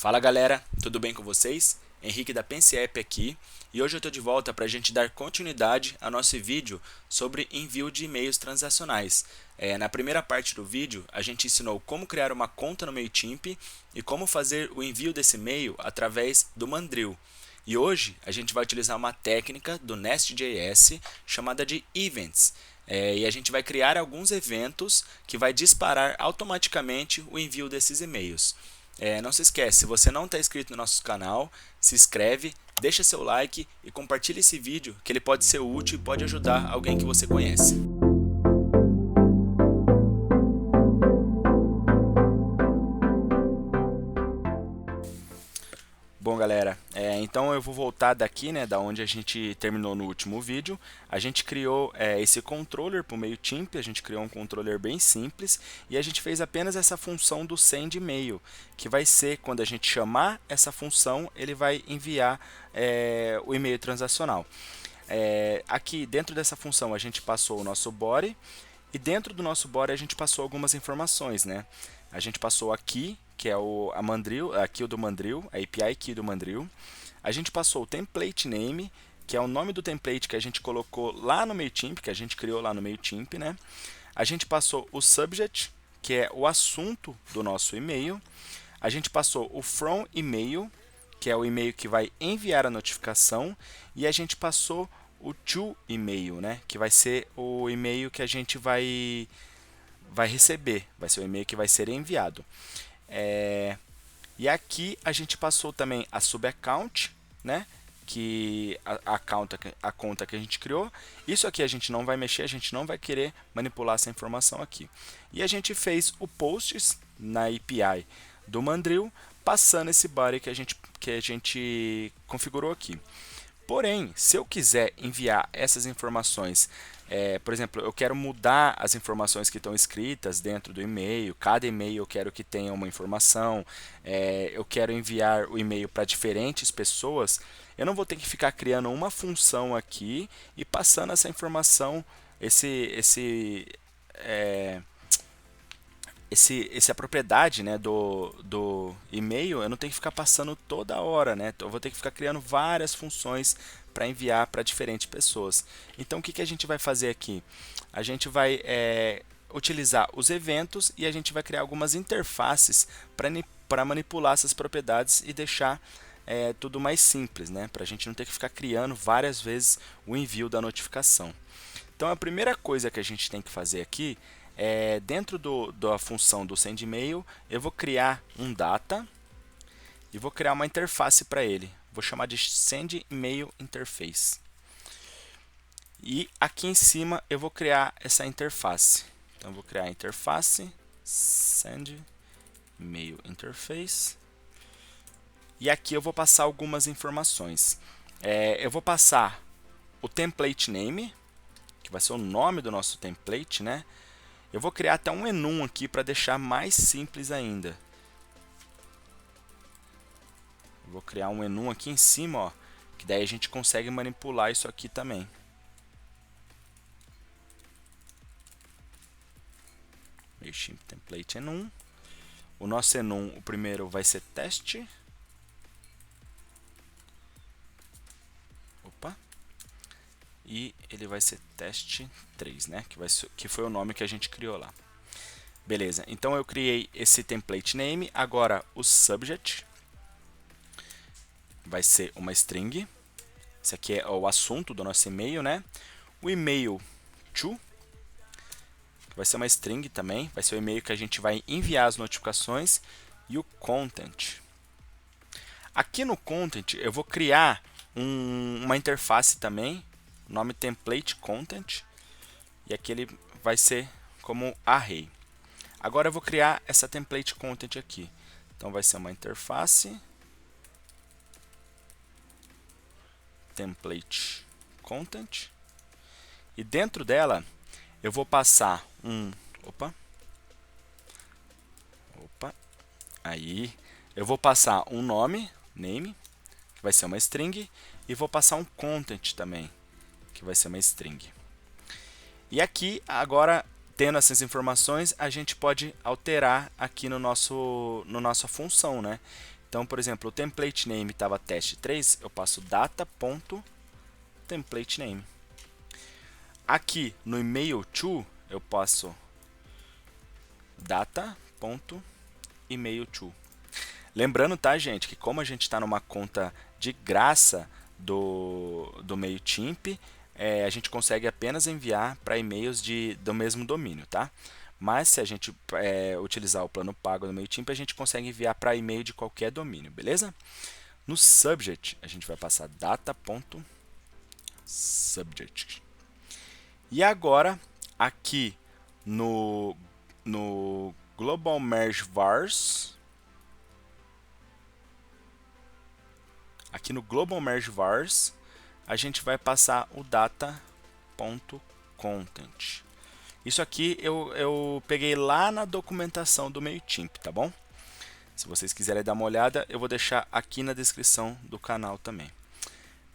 Fala galera, tudo bem com vocês? Henrique da PenseApp aqui e hoje eu estou de volta para a gente dar continuidade ao nosso vídeo sobre envio de e-mails transacionais. Na primeira parte do vídeo a gente ensinou como criar uma conta no MailChimp e como fazer o envio desse e-mail através do Mandrill. E hoje a gente vai utilizar uma técnica do Nest.js chamada de Events. E a gente vai criar alguns eventos que vai disparar automaticamente o envio desses e-mails. Não se esquece, se você não está inscrito no nosso canal, se inscreve, deixa seu like e compartilhe esse vídeo que ele pode ser útil e pode ajudar alguém que você conhece. Bom galera, então eu vou voltar daqui, da onde a gente terminou no último vídeo. A gente criou esse controller para o MailChimp, a gente criou um controller bem simples e a gente fez apenas essa função do send e-mail, que vai ser quando a gente chamar essa função, ele vai enviar o e-mail transacional. Aqui dentro dessa função a gente passou o nosso body e dentro do nosso body a gente passou algumas informações, A gente passou aqui, que é a Mandrill, aqui o do Mandrill, a API key do Mandrill. A gente passou o template name, que é o nome do template que a gente colocou lá no MailChimp, que a gente criou lá no MailChimp, A gente passou o subject, que é o assunto do nosso e-mail. A gente passou o from email, que é o e-mail que vai enviar a notificação, e a gente passou o to email, que vai ser o e-mail que a gente vai receber, vai ser o e-mail que vai ser enviado. E aqui a gente passou também a subaccount, que a conta que a gente criou. Isso aqui a gente não vai mexer, a gente não vai querer manipular essa informação aqui. E a gente fez o posts na API do Mandrill, passando esse body que a gente configurou aqui. Porém, se eu quiser enviar essas informações, por exemplo, eu quero mudar as informações que estão escritas dentro do e-mail, cada e-mail eu quero que tenha uma informação, eu quero enviar o e-mail para diferentes pessoas, eu não vou ter que ficar criando uma função aqui e passando essa informação, essa propriedade do e-mail, eu não tenho que ficar passando toda hora, Então, eu vou ter que ficar criando várias funções para enviar para diferentes pessoas. Então, o que a gente vai fazer aqui? A gente vai utilizar os eventos e a gente vai criar algumas interfaces para manipular essas propriedades e deixar tudo mais simples, Para a gente não ter que ficar criando várias vezes o envio da notificação. Então, a primeira coisa que a gente tem que fazer aqui dentro da função do send email, eu vou criar um data e vou criar uma interface para ele. Vou chamar de send email interface. E aqui em cima eu vou criar essa interface. Então eu vou criar a interface send email interface. E aqui eu vou passar algumas informações. Eu vou passar o template name, que vai ser o nome do nosso template, Eu vou criar até um enum aqui para deixar mais simples ainda. Vou criar um enum aqui em cima, que daí a gente consegue manipular isso aqui também. MailChimp template enum. O nosso enum, o primeiro vai ser teste. Opa. E ele vai ser teste 3, que foi o nome que a gente criou lá. Beleza, então eu criei esse template name, agora o subject vai ser uma string, esse aqui é o assunto do nosso e-mail, O e-mail to, vai ser uma string também, vai ser o e-mail que a gente vai enviar as notificações, e o content. Aqui no content eu vou criar uma interface também, nome template content, e aqui ele vai ser como array. Agora eu vou criar essa template content aqui. Então vai ser uma interface template content, e dentro dela eu vou passar eu vou passar um name que vai ser uma string, e vou passar um content também, que vai ser uma string. E aqui, agora, tendo essas informações, a gente pode alterar aqui no nossa função, Então, por exemplo, o template name estava teste3, eu passo data.templateName. Aqui no email to, eu passo data.email to. Lembrando, tá, gente, que como a gente está numa conta de graça do MailChimp, a gente consegue apenas enviar para e-mails do mesmo domínio, tá? Mas se a gente utilizar o plano pago do MailChimp, a gente consegue enviar para e-mail de qualquer domínio, beleza? No subject, a gente vai passar data.subject. E agora, aqui no Global Merge Vars, a gente vai passar o data.content. Isso aqui eu peguei lá na documentação do MailChimp, tá bom? Se vocês quiserem dar uma olhada, eu vou deixar aqui na descrição do canal também.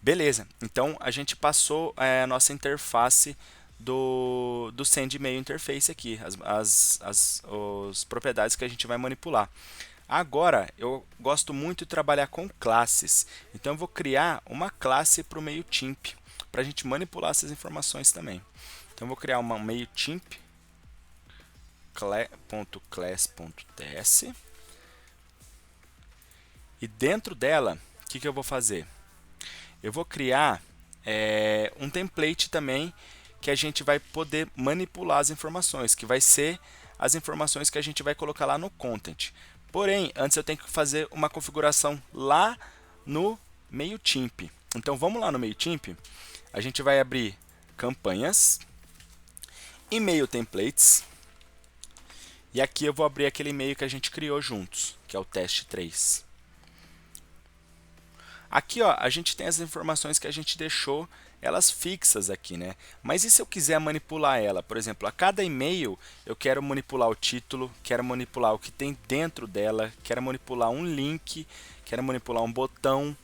Beleza, então a gente passou a nossa interface do SendMail Interface aqui, as propriedades que a gente vai manipular. Agora, eu gosto muito de trabalhar com classes, então eu vou criar uma classe para o MailChimp, para a gente manipular essas informações também. Então eu vou criar uma MailChimp.class.ts e dentro dela, o que eu vou fazer? Eu vou criar um template também que a gente vai poder manipular as informações, que vai ser as informações que a gente vai colocar lá no content. Porém, antes eu tenho que fazer uma configuração lá no MailChimp. Então vamos lá no MailChimp, a gente vai abrir campanhas, e-mail templates, e aqui eu vou abrir aquele e-mail que a gente criou juntos, que é o teste3. Aqui ó, a gente tem as informações que a gente deixou elas fixas aqui, né? Mas e se eu quiser manipular ela? Por exemplo, a cada e-mail eu quero manipular o título, quero manipular o que tem dentro dela, quero manipular um link, quero manipular um botão,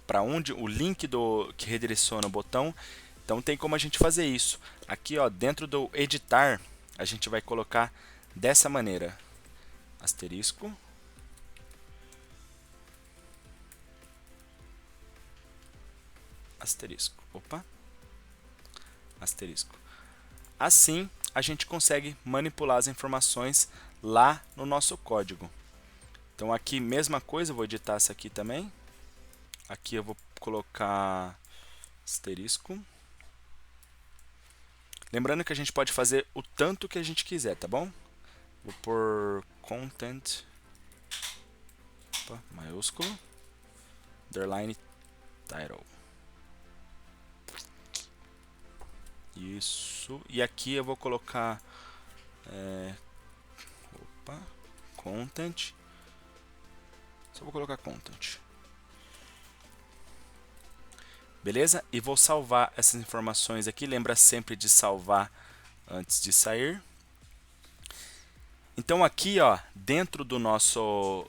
para onde o link que redireciona o botão. Então tem como a gente fazer isso. Aqui ó, dentro do editar, a gente vai colocar dessa maneira, asterisco, asterisco, asterisco. Assim, a gente consegue manipular as informações lá no nosso código. Então aqui, mesma coisa, eu vou editar essa aqui também. Aqui eu vou colocar asterisco. Lembrando que a gente pode fazer o tanto que a gente quiser, tá bom? Vou pôr content, maiúsculo, underline title. Isso. E aqui eu vou colocar content. Só vou colocar content. Beleza? E vou salvar essas informações aqui. Lembra sempre de salvar antes de sair. Então aqui, ó, dentro do nosso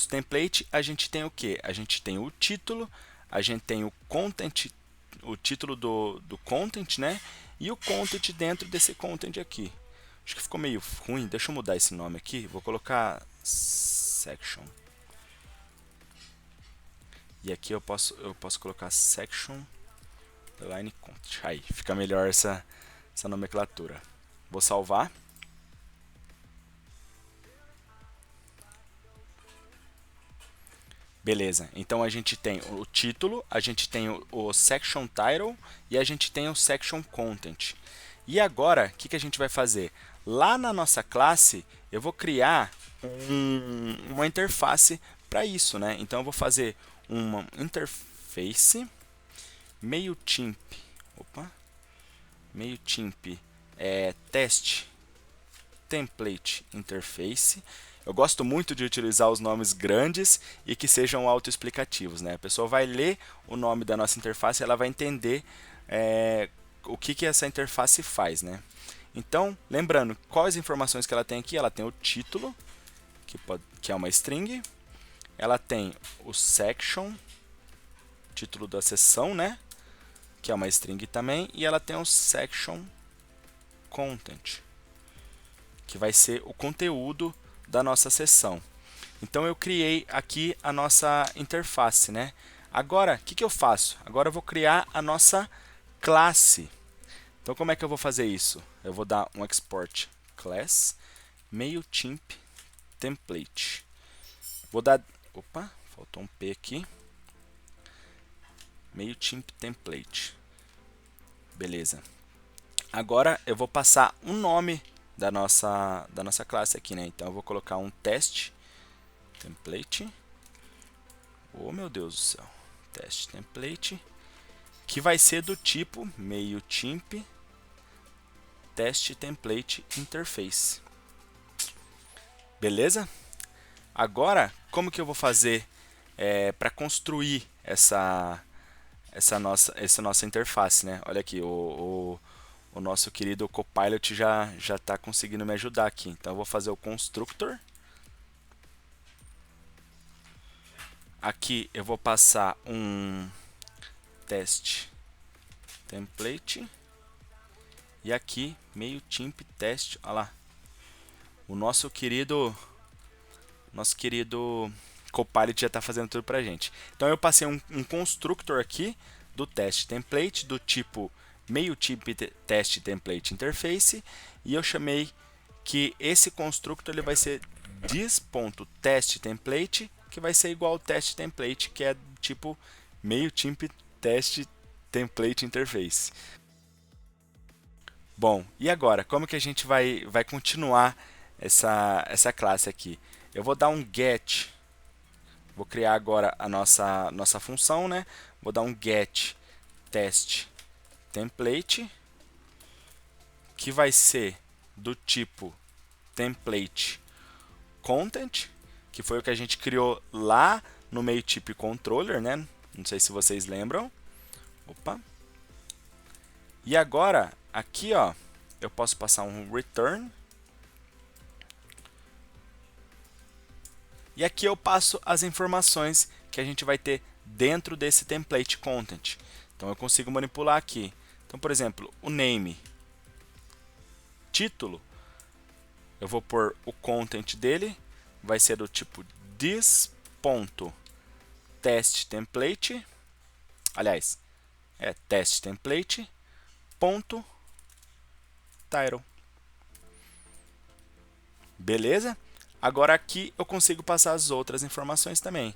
template, a gente tem o que? A gente tem o título, a gente tem o content, o título do content, né? E o content dentro desse content aqui. Acho que ficou meio ruim. Deixa eu mudar esse nome aqui. Vou colocar section. E aqui eu posso colocar section line content. Aí fica melhor essa nomenclatura. Vou salvar. Beleza, então a gente tem o título, a gente tem o section title e a gente tem o section content. E agora, o que a gente vai fazer? Lá na nossa classe, eu vou criar uma interface para isso, né? Então eu vou fazer uma interface MailChimp, MailChimp test template interface. Eu gosto muito de utilizar os nomes grandes e que sejam autoexplicativos, né? A pessoa vai ler o nome da nossa interface e ela vai entender o que essa interface faz, né? Então, lembrando, quais informações que ela tem aqui? Ela tem o título, que é uma string. Ela tem o section, título da seção, né? Que é uma string também. E ela tem o section content, que vai ser o conteúdo da nossa seção. Então eu criei aqui a nossa interface, né? Agora, o que, que eu faço? Agora eu vou criar a nossa classe. Então como é que eu vou fazer isso? Eu vou dar um export class MailChimp template. Vou dar, opa, faltou um P aqui. MailChimp template. Beleza. Agora eu vou passar o nome da nossa classe aqui, né? Então eu vou colocar um teste template. Oh, meu Deus do céu. Teste template, que vai ser do tipo MailChimp teste template interface. Beleza? Agora, como que eu vou fazer para construir essa nossa interface, né? Olha aqui, o nosso querido Copilot já está conseguindo me ajudar aqui. Então, eu vou fazer o constructor. Aqui eu vou passar um teste template. E aqui, MailChimp teste. Olha lá. O nosso querido Copilot já está fazendo tudo para a gente. Então eu passei um constructor aqui do teste template do tipo MailChimp teste template interface e eu chamei que esse constructor ele vai ser this.testTemplate, que vai ser igual ao teste template, que é tipo MailChimp teste template interface. Bom, e agora, como que a gente vai continuar essa classe aqui? Eu vou dar um get, vou criar agora a nossa função, né? Vou dar um get test template, que vai ser do tipo template content, que foi o que a gente criou lá no MailChimp controller, né? Não sei se vocês lembram. Opa. E agora, aqui, ó, eu posso passar um return. E aqui eu passo as informações que a gente vai ter dentro desse template content. Então eu consigo manipular aqui. Então, por exemplo, o name, título, eu vou pôr o content dele, vai ser do tipo this.testTemplate, aliás, é testTemplate.title. Beleza? Agora aqui eu consigo passar as outras informações também.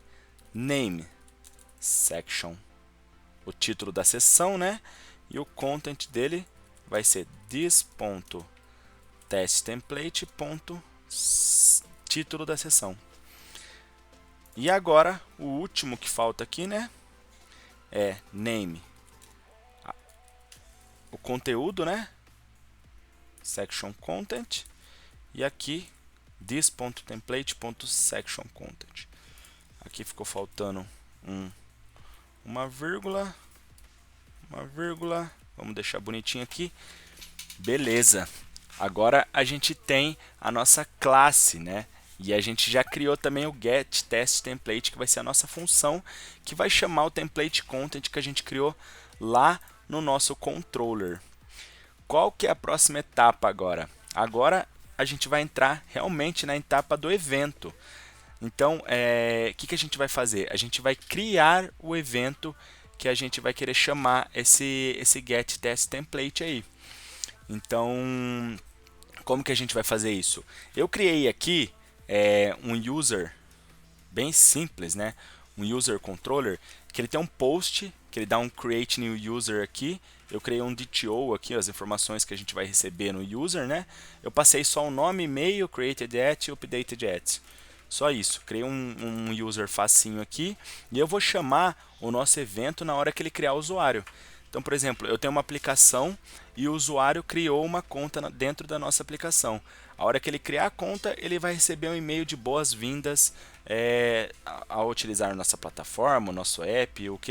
Name, section, o título da seção, né? E o content dele vai ser this.testTemplate.título da seção. E agora o último que falta aqui, né? É name, o conteúdo, né? Section content. E aqui this.template.sectionContent. Aqui ficou faltando uma vírgula. Vamos deixar bonitinho aqui. Beleza. Agora a gente tem a nossa classe, né? E a gente já criou também o getTestTemplate, que vai ser a nossa função que vai chamar o template content que a gente criou lá no nosso controller. Qual que é a próxima etapa agora? Agora a gente vai entrar realmente na etapa do evento. Então, o que a gente vai fazer? A gente vai criar o evento que a gente vai querer chamar esse getTestTemplate aí. Então, como que a gente vai fazer isso? Eu criei aqui um user bem simples, né? Um user controller, que ele tem um post, que ele dá um create new user aqui. Eu criei um DTO aqui, as informações que a gente vai receber no user, né? Eu passei só o nome, e-mail, created at e updated at. Só isso. Criei um user facinho aqui e eu vou chamar o nosso evento na hora que ele criar o usuário. Então, por exemplo, eu tenho uma aplicação e o usuário criou uma conta dentro da nossa aplicação. A hora que ele criar a conta, ele vai receber um e-mail de boas-vindas ao utilizar a nossa plataforma, o nosso app, o que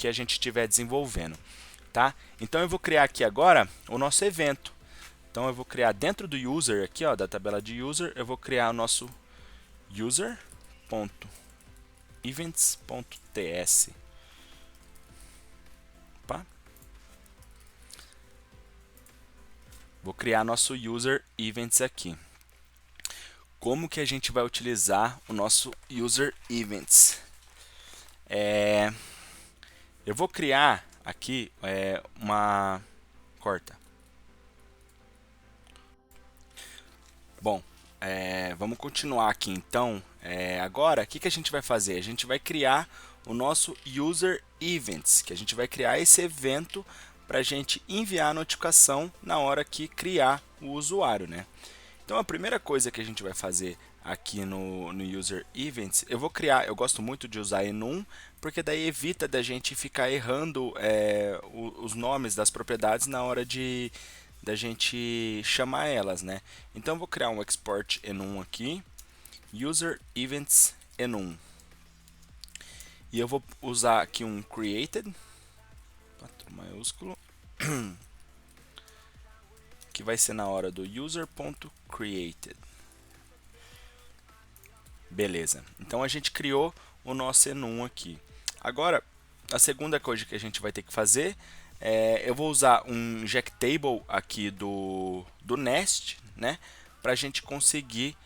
a gente estiver desenvolvendo. Tá? Então eu vou criar aqui agora o nosso evento. Então eu vou criar dentro do user aqui, ó, da tabela de user, eu vou criar o nosso user.events.ts. Opa. Vou criar nosso user events aqui. como que a gente vai utilizar o nosso User Events. Eu vou criar aqui uma... Corta. Bom, vamos continuar aqui então. Agora, o que a gente vai fazer? A gente vai criar o nosso User Events, que a gente vai criar esse evento para a gente enviar a notificação na hora que criar o usuário, né? Então, a primeira coisa que a gente vai fazer aqui no User Events, eu vou criar, eu gosto muito de usar enum, porque daí evita da gente ficar errando os nomes das propriedades na hora da gente chamar elas, né? Então, eu vou criar um export enum aqui, User Events enum. E eu vou usar aqui um created, maiúsculo, que vai ser na hora do user.created. Beleza, então a gente criou o nosso enum aqui. Agora, a segunda coisa que a gente vai ter que fazer eu vou usar um injectable aqui do Nest, né, para a gente conseguir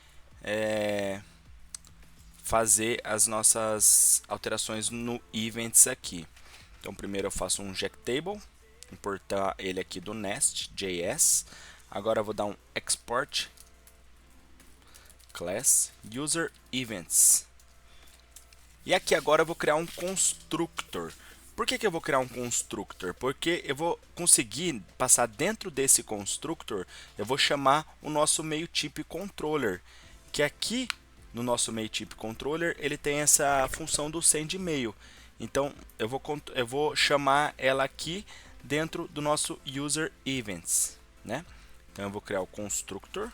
fazer as nossas alterações no events aqui. Então, primeiro eu faço um injectable, importar ele aqui do Nest.js. Agora eu vou dar um export class user events. E aqui agora eu vou criar um constructor. Por que eu vou criar um constructor? Porque eu vou conseguir passar dentro desse constructor, eu vou chamar o nosso meio type controller, que aqui no nosso meio type controller ele tem essa função do send email. Então eu vou chamar ela aqui dentro do nosso user events, né? Então eu vou criar o constructor.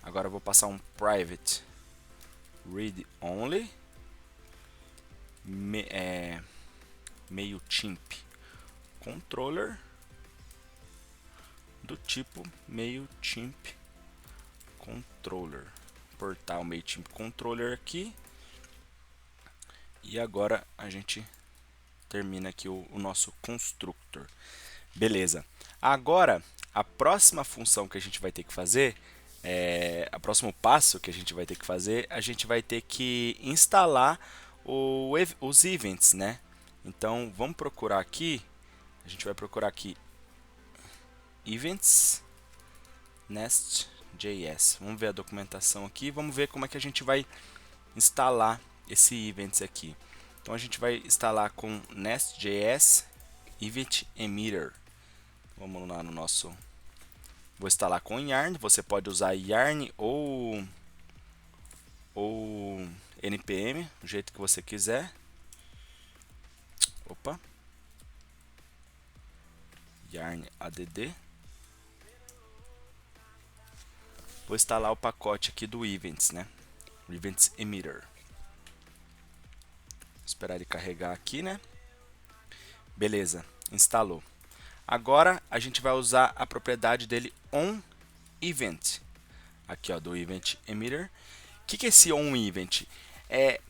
Agora eu vou passar um private read only MailChimp controller do tipo MailChimp controller. Importar o MailChimp controller aqui. E agora a gente termina aqui o nosso constructor. Beleza. Agora, a próxima função que a gente vai ter que fazer, o próximo passo que a gente vai ter que fazer, a gente vai ter que instalar os events, né? Então, vamos procurar aqui, a gente vai procurar aqui events nest.js. Vamos ver a documentação aqui, vamos ver como é que a gente vai instalar esse events aqui. Então, a gente vai instalar com nest.js event emitter. Vamos lá no nosso... Vou instalar com Yarn. Você pode usar Yarn ou NPM, do jeito que você quiser. Opa. Yarn add. Vou instalar o pacote aqui do Events, né? Events emitter. Esperar ele carregar aqui, né? Beleza, instalou. Agora a gente vai usar a propriedade dele onEvent. Aqui, ó, do Event emitter. O que é esse onEvent?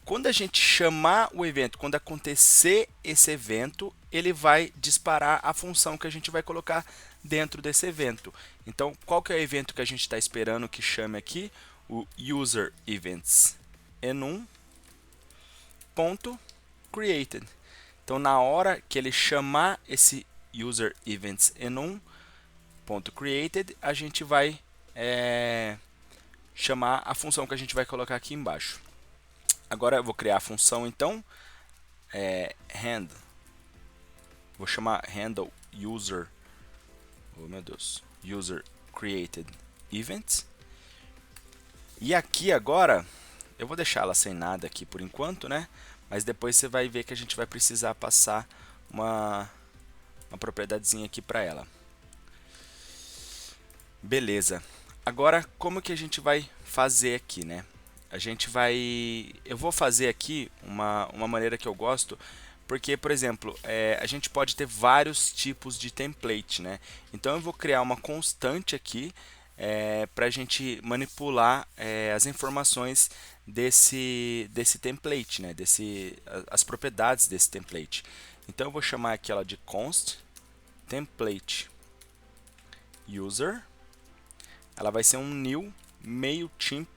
Quando a gente chamar o evento, quando acontecer esse evento, ele vai disparar a função que a gente vai colocar dentro desse evento. Então, qual que é o evento que a gente está esperando que chame aqui? O user events enum.created. Então, na hora que ele chamar esse user events enum.created, a gente vai chamar a função que a gente vai colocar aqui embaixo. Agora eu vou criar a função, então, handle. Vou chamar handle user, oh meu Deus, user created event. E aqui agora, eu vou deixar ela sem nada aqui por enquanto, né? Mas depois você vai ver que a gente vai precisar passar uma propriedadezinha aqui para ela. Beleza. Agora, como que a gente vai fazer aqui, né? Eu vou fazer aqui uma maneira que eu gosto, porque, por exemplo, a gente pode ter vários tipos de template, né? Então, eu vou criar uma constante aqui para a gente manipular as informações desse template, né? As propriedades desse template. Então, eu vou chamar aqui ela de const template user. ela vai ser um new MailChimp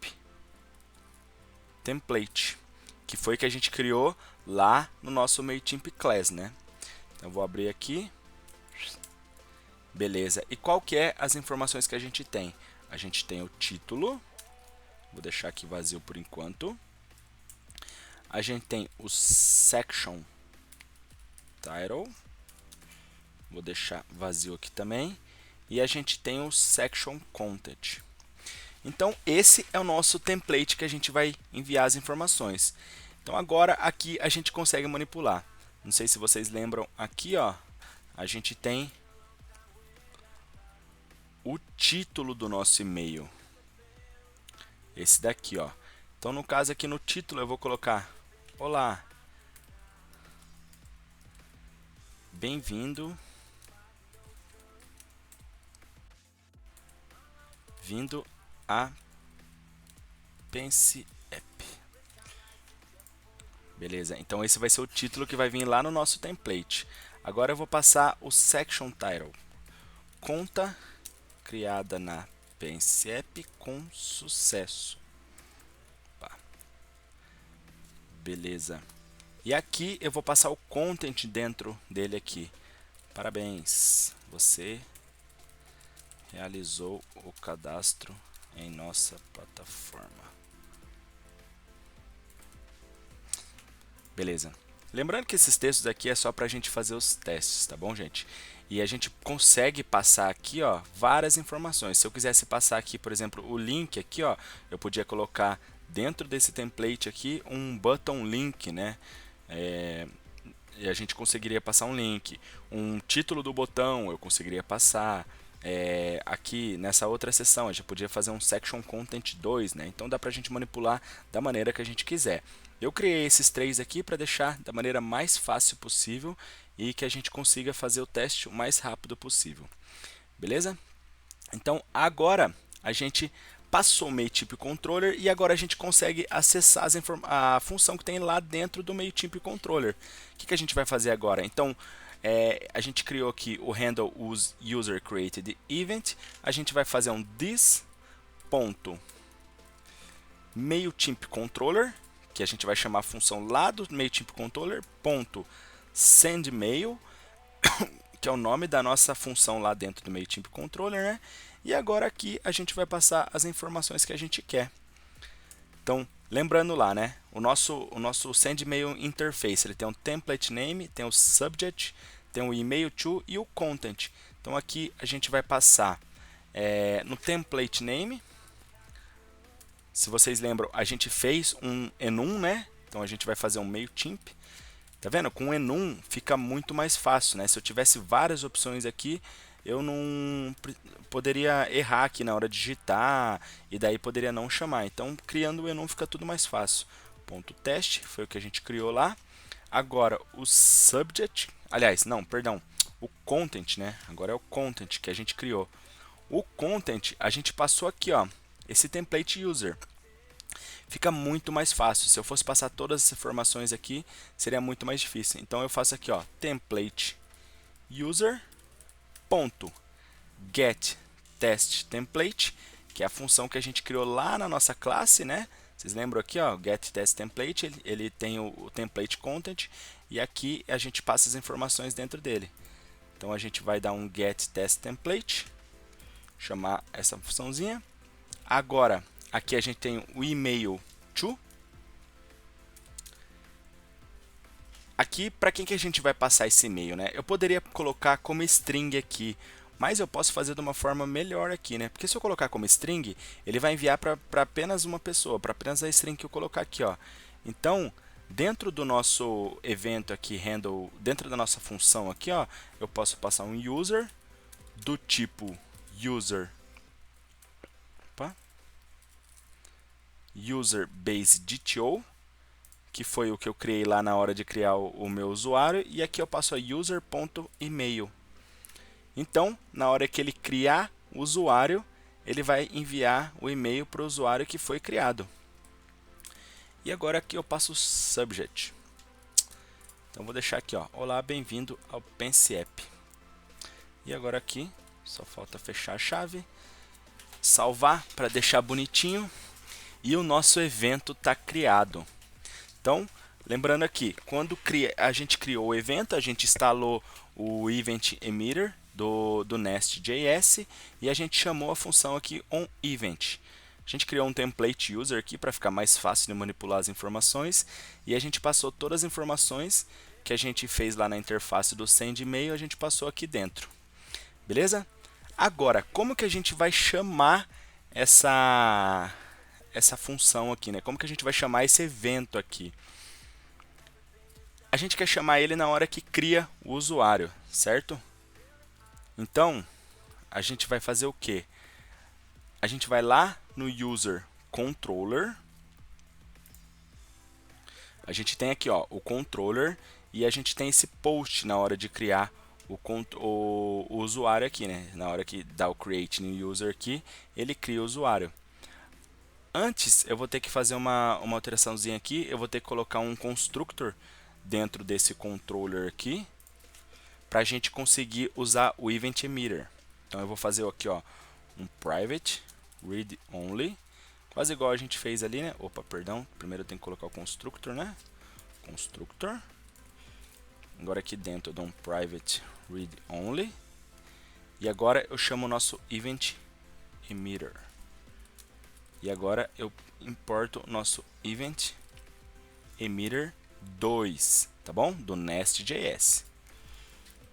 template, que foi que a gente criou lá no nosso MailChimp Class, né? Então, eu vou abrir aqui. Beleza. E qual que é as informações que a gente tem? A gente tem o título. Vou deixar aqui vazio por enquanto. A gente tem o section title. Vou deixar vazio aqui também. E a gente tem o section content. Então, esse é o nosso template que a gente vai enviar as informações. Então, agora aqui a gente consegue manipular. Não sei se vocês lembram, aqui ó, a gente tem o título do nosso e-mail. Esse daqui, ó. Então, no caso aqui no título, eu vou colocar: olá, bem-vindo, vindo a Pense App. Beleza, então esse vai ser o título que vai vir lá no nosso template. Agora eu vou passar o section title. Conta criada na Pense App com sucesso. Opa. Beleza. E aqui eu vou passar o content dentro dele aqui. Parabéns, você realizou o cadastro em nossa plataforma. Beleza. Lembrando que esses textos aqui é só para a gente fazer os testes, tá bom, gente? E a gente consegue passar aqui, ó, várias informações. Se eu quisesse passar aqui, por exemplo, o link aqui, ó, eu podia colocar dentro desse template aqui um button link, né? E a gente conseguiria passar um link, um título do botão eu conseguiria passar. Aqui nessa outra seção a gente podia fazer um section content 2, né? Então dá para a gente manipular da maneira que a gente quiser. Eu criei esses três aqui para deixar da maneira mais fácil possível e que a gente consiga fazer o teste o mais rápido possível. Beleza? Então agora a gente passou o MailChimp Controller e agora a gente consegue acessar a função que tem lá dentro do MailChimp Controller. O que a gente vai fazer agora? Então, a gente criou aqui o handle user created event. A gente vai fazer um this.MailChimp Controller, que a gente vai chamar a função lá do MailChimp Controller, .sendMail, que é o nome da nossa função lá dentro do MailChimp Controller, né? E agora aqui a gente vai passar as informações que a gente quer. Então, lembrando lá, né? O nosso SendMail Interface, ele tem um template name, tem o subject, tem o email to e o content. Então, aqui a gente vai passar no template name. Se vocês lembram, a gente fez um enum, né? Então, a gente vai fazer um MailChimp. Tá vendo? Com o enum fica muito mais fácil, né? Se eu tivesse várias opções aqui, eu não poderia errar aqui na hora de digitar e daí poderia não chamar. Então, criando o enum fica tudo mais fácil. Ponto teste foi o que a gente criou lá. Agora, o subject, aliás, não, perdão, o content, né? Agora é o content que a gente criou. O content a gente passou aqui, ó, esse template user. Fica muito mais fácil. Se eu fosse passar todas as informações aqui, seria muito mais difícil. Então eu faço aqui, ó, template user ponto get test template, que é a função que a gente criou lá na nossa classe, né? Vocês lembram aqui, ó, get test template, ele tem o template content e aqui a gente passa as informações dentro dele. Então a gente vai dar um get test template, chamar essa funçãozinha. Agora aqui a gente tem o email to. Aqui, para quem que a gente vai passar esse e-mail, né? Eu poderia colocar como string aqui, mas eu posso fazer de uma forma melhor aqui, né? Porque se eu colocar como string, ele vai enviar para apenas uma pessoa, para apenas a string que eu colocar aqui, ó. Então, dentro do nosso evento aqui, handle, dentro da nossa função aqui, ó, eu posso passar um user do tipo user, user base DTO, que foi o que eu criei lá na hora de criar o meu usuário, e aqui eu passo a user.email. Então, na hora que ele criar o usuário, ele vai enviar o e-mail para o usuário que foi criado. E agora aqui eu passo o subject. Então vou deixar aqui, ó, olá, bem-vindo ao Pense App. E agora aqui, só falta fechar a chave. salvar para deixar bonitinho e o nosso evento está criado. Então, lembrando aqui, quando a gente criou o evento, a gente instalou o Event Emitter do Nest.js e a gente chamou a função aqui onEvent. A gente criou um template user aqui para ficar mais fácil de manipular as informações e a gente passou todas as informações que a gente fez lá na interface do send email, a gente passou aqui dentro. Beleza? Agora, como que a gente vai chamar essa função aqui, né? Como que a gente vai chamar esse evento aqui? A gente quer chamar ele na hora que cria o usuário, certo? Então, a gente vai fazer o quê? A gente vai lá no user controller. A gente tem aqui ó, o controller e a gente tem esse post na hora de criar o usuário aqui, né? Na hora que dá o create new user aqui, ele cria o usuário. Antes, eu vou ter que fazer uma alteraçãozinha aqui. Eu vou ter que colocar um constructor dentro desse controller aqui para a gente conseguir usar o Event Emitter. Então, eu vou fazer aqui ó, um private read only, quase igual a gente fez ali, né? Opa, perdão. Primeiro eu tenho que colocar o constructor, né? Constructor. Agora aqui dentro eu dou um private read only. E agora eu chamo o nosso Event Emitter. E agora eu importo o nosso Event Emitter 2, tá bom? Do Nest.js.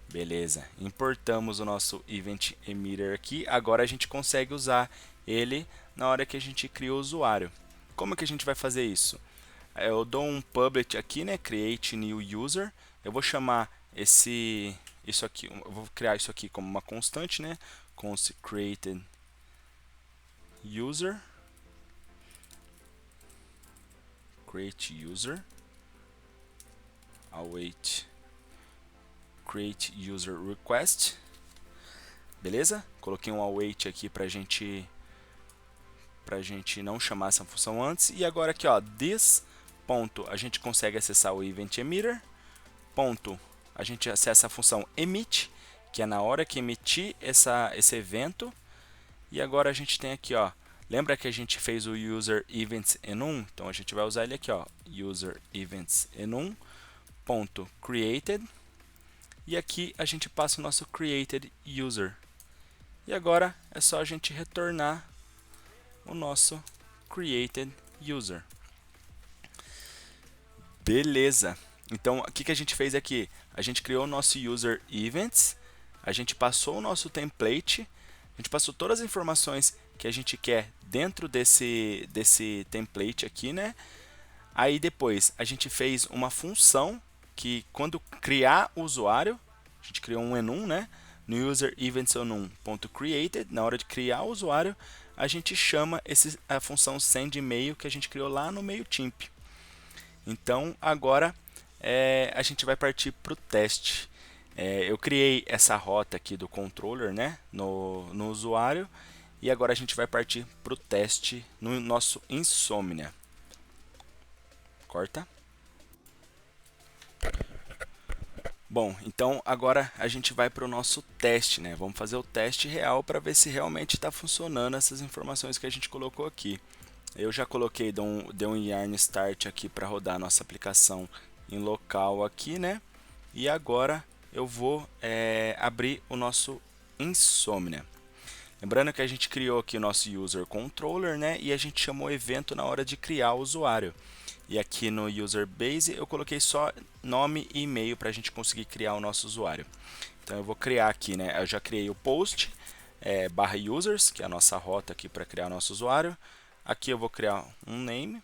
Beleza, importamos o nosso Event Emitter aqui. Agora a gente consegue usar ele na hora que a gente cria o usuário. Como que a gente vai fazer isso? Eu dou um public aqui, né? Create new user. Eu vou chamar isso aqui, eu vou criar isso aqui como uma constante, né? Const created user. Create user. Await create user request. Beleza? Coloquei um await aqui pra gente não chamar essa função antes. E agora aqui ó, this ponto, a gente consegue acessar o Event Emitter. Ponto, a gente acessa a função emit, que é na hora que emitir esse evento. E agora a gente tem aqui ó, lembra que a gente fez o user events enum? Então a gente vai usar ele aqui ó, user events enum ponto created. E aqui a gente passa o nosso created user. E agora é só a gente retornar o nosso created user. Beleza. Então, o que a gente fez aqui? A gente criou o nosso user events, a gente passou o nosso template, a gente passou todas as informações que a gente quer dentro desse template aqui, né? Aí depois a gente fez uma função que quando criar o usuário, a gente criou um enum, né? No user events enum.created, na hora de criar o usuário, a gente chama a função send email que a gente criou lá no MailChimp. Então agora a gente vai partir para o teste. Eu criei essa rota aqui do controller, né? no usuário, e agora a gente vai partir para o teste no nosso Insomnia. Corta. Bom, então agora a gente vai para o nosso teste, né? Vamos fazer o teste real para ver se realmente está funcionando essas informações que a gente colocou aqui. Eu já coloquei, dei um yarn start aqui para rodar a nossa aplicação em local aqui, né? E agora eu vou abrir o nosso Insomnia. Lembrando que a gente criou aqui o nosso user controller, né? E a gente chamou o evento na hora de criar o usuário. E aqui no user base eu coloquei só nome e e-mail para a gente conseguir criar o nosso usuário. Então eu vou criar aqui, né? Eu já criei o post barra users, que é a nossa rota aqui para criar o nosso usuário. Aqui eu vou criar um name,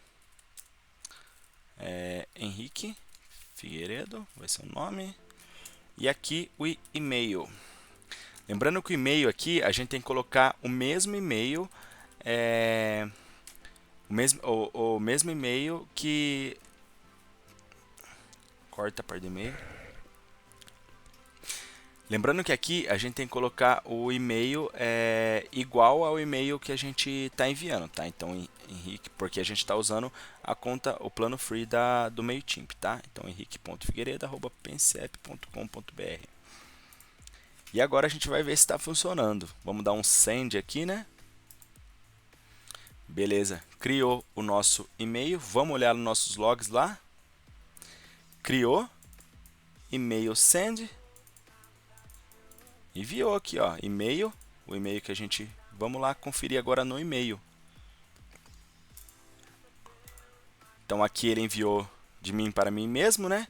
Henrique Figueiredo, vai ser o nome. E aqui o e-mail. Lembrando que o e-mail aqui a gente tem que colocar o mesmo e-mail, o mesmo e-mail que... Corta a parte do e-mail. Lembrando que aqui a gente tem que colocar o e-mail igual ao e-mail que a gente está enviando, tá? Então, Henrique, porque a gente está usando a conta, o plano free do MailChimp, tá? Então, henrique.figueiredo@pensep.com.br. E agora a gente vai ver se está funcionando. Vamos dar um send aqui, né? Beleza, criou o nosso e-mail. Vamos olhar nos nossos logs lá. Criou, e-mail send, enviou aqui, ó, e-mail, o e-mail que a gente... Vamos lá conferir agora no e-mail. Então aqui ele enviou de mim para mim mesmo, né?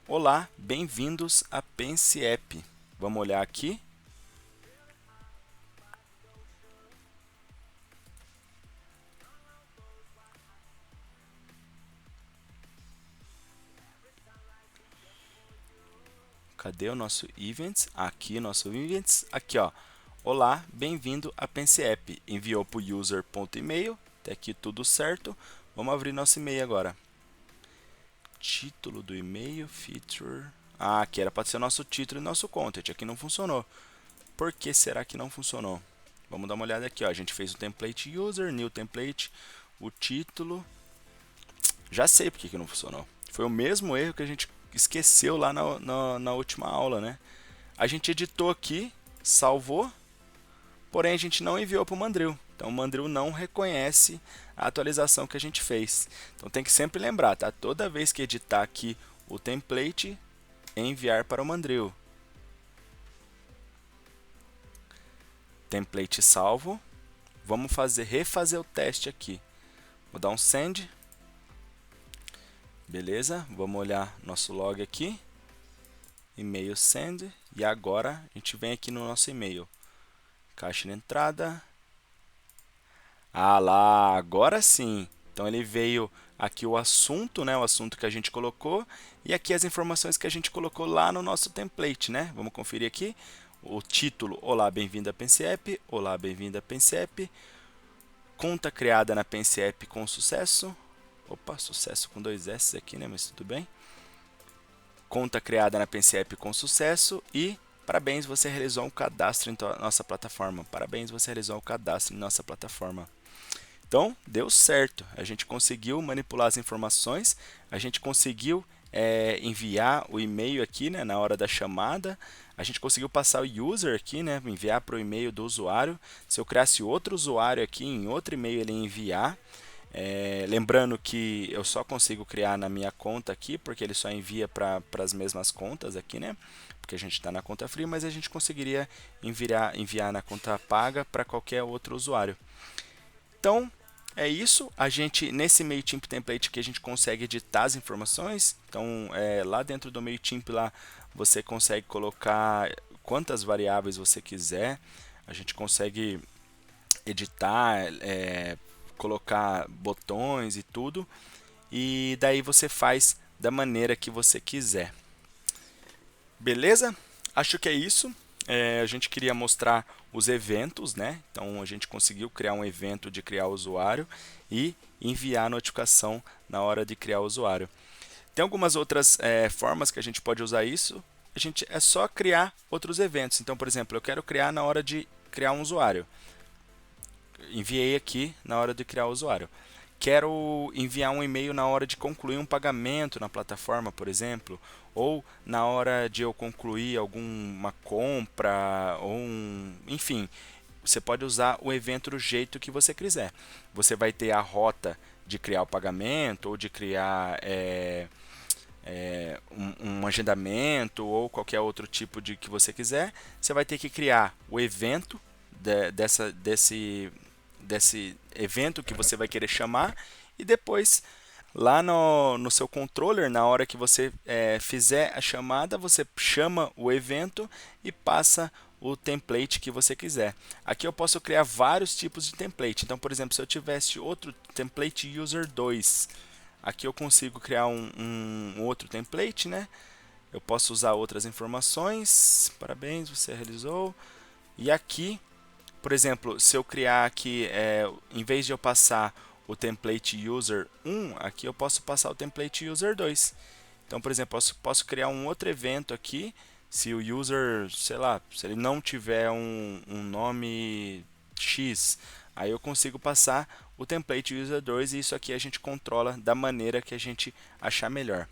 Olá, bem-vindos a Pense App. Vamos olhar aqui. Cadê o nosso Events? Aqui, nosso Events. Aqui, ó. Olá, bem-vindo a Pense App. Enviou para o user.email. Até aqui tudo certo. Vamos abrir nosso e-mail agora. Título do e-mail, feature... Ah, aqui era para ser nosso título e nosso content. Aqui não funcionou. Por que será que não funcionou? Vamos dar uma olhada aqui, ó. A gente fez o template user, new template, o título. Já sei por que não funcionou. Foi o mesmo erro que a gente esqueceu lá na última aula, né? A gente editou aqui, salvou, porém a gente não enviou para o Mandrill. Então o Mandrill não reconhece a atualização que a gente fez. Então tem que sempre lembrar, tá? Toda vez que editar aqui o template, enviar para o Mandrill. Template salvo. Vamos refazer o teste aqui. Vou dar um send. Beleza, vamos olhar nosso log aqui. E-mail send. E agora a gente vem aqui no nosso e-mail. Caixa de entrada. Ah lá, agora sim. Então ele veio aqui o assunto, né? O assunto que a gente colocou. E aqui as informações que a gente colocou lá no nosso template, né? Vamos conferir aqui. O título, olá, bem-vindo a Pense App. Olá, bem-vindo a Pense App. Conta criada na Pense App com sucesso. Opa, sucesso com 2 S aqui, né? Mas tudo bem. Conta criada na Pense App com sucesso e parabéns, você realizou um cadastro em nossa plataforma. Parabéns, você realizou um cadastro em nossa plataforma. Então, deu certo. A gente conseguiu manipular as informações, a gente conseguiu enviar o e-mail aqui, né, na hora da chamada. A gente conseguiu passar o user aqui, né, enviar para o e-mail do usuário. Se eu criasse outro usuário aqui, em outro e-mail ele ia enviar. Lembrando que eu só consigo criar na minha conta aqui, porque ele só envia para as mesmas contas aqui, né? Porque a gente está na conta free, mas a gente conseguiria enviar na conta paga para qualquer outro usuário. Então, é isso. A gente, nesse MailChimp template que a gente consegue editar as informações. Então, lá dentro do MailChimp lá, você consegue colocar quantas variáveis você quiser. A gente consegue editar, colocar botões e tudo, e daí você faz da maneira que você quiser. Beleza? Acho que é isso. A gente queria mostrar os eventos, né? Então a gente conseguiu criar um evento de criar o usuário e enviar a notificação na hora de criar o usuário. Tem algumas outras formas que a gente pode usar isso. É só criar outros eventos. Então, por exemplo, eu quero criar na hora de criar um usuário. Enviei aqui na hora de criar o usuário. Quero enviar um e-mail na hora de concluir um pagamento na plataforma, por exemplo, ou na hora de eu concluir alguma compra, ou enfim, você pode usar o evento do jeito que você quiser. Você vai ter a rota de criar o pagamento, ou de criar um agendamento, ou qualquer outro tipo de que você quiser. Você vai ter que criar o evento desse evento que você vai querer chamar, e depois lá no seu controller, na hora que você fizer a chamada, você chama o evento e passa o template que você quiser. Aqui eu posso criar vários tipos de template. Então, por exemplo, se eu tivesse outro template user 2, aqui eu consigo criar um outro template, né? Eu posso usar outras informações. Parabéns, você realizou. E aqui, por exemplo, se eu criar aqui, em vez de eu passar o template user 1, aqui eu posso passar o template user 2. Então, por exemplo, eu posso criar um outro evento aqui, se o user, sei lá, se ele não tiver um nome X, aí eu consigo passar o template user 2 e isso aqui a gente controla da maneira que a gente achar melhor.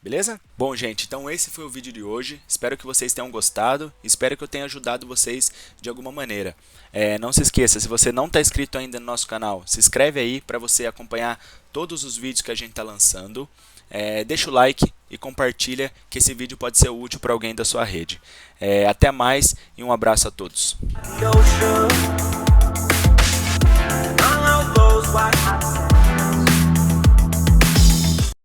Beleza? Bom, gente, então esse foi o vídeo de hoje. Espero que vocês tenham gostado. Espero que eu tenha ajudado vocês de alguma maneira. Não se esqueça, se você não está inscrito ainda no nosso canal, se inscreve aí para você acompanhar todos os vídeos que a gente está lançando. Deixa o like e compartilha, que esse vídeo pode ser útil para alguém da sua rede. Até mais e um abraço a todos.